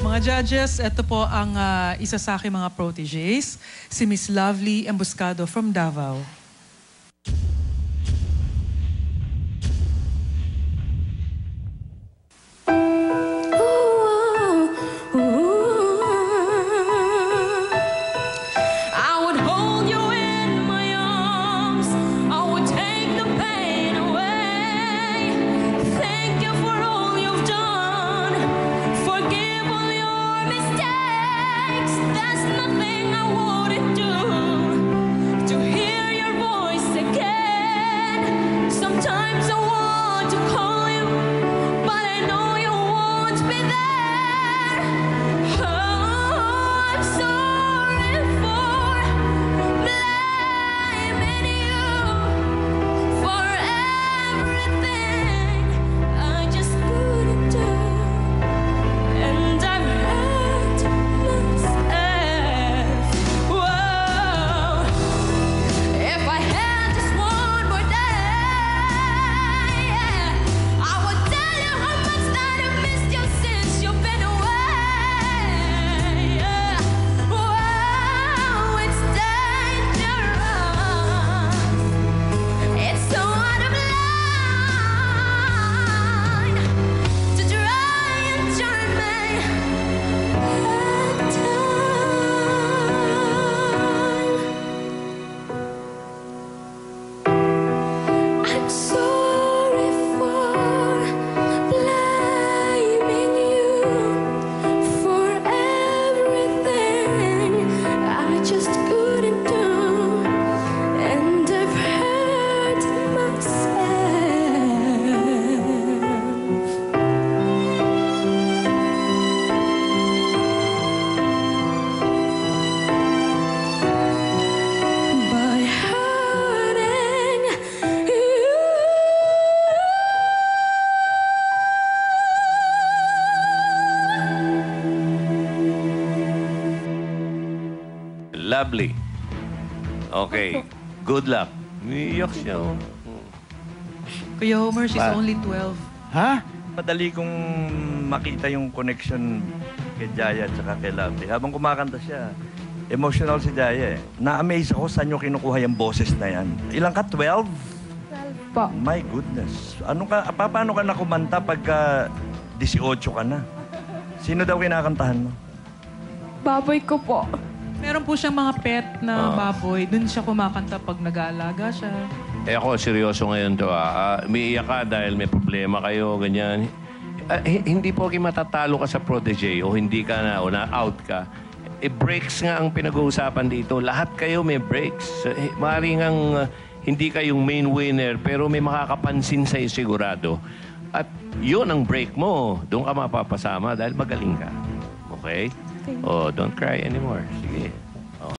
Mga judges, ito po ang isa sa aking mga proteges, si Miss Lovely Embuscado from Davao. Lovely. Okay. Good luck. Umiiyak siya. Oh. Kuya Homer, she's only 12. Ha? Madali kong makita yung connection kay Jaya at saka kay Lovely. Habang kumakanta siya, emotional si Jaya eh. Na-amaze ako saan nyo kinukuha yung boses na yan. Ilang ka? 12? 12 po. My goodness. Paano ka nakumanta pagka 18 ka na? Sino daw kinakantahan mo? Baboy ko po. Meron po siyang mga pet na baboy. Doon siya kumakanta pag nag-aalaga siya. Eh ako, seryoso ngayon to. Umiiyak ka dahil may problema kayo, ganyan. Hindi po kayo matatalo ka sa protege o hindi ka na o na-out ka. Breaks nga ang pinag-uusapan dito. Lahat kayo may breaks. Maaaring ang hindi kayong main winner pero may makakapansin sa'yo sigurado. At yun ang break mo. Doon ka mapapasama dahil magaling ka. Okay? Oh, don't cry anymore. Sige.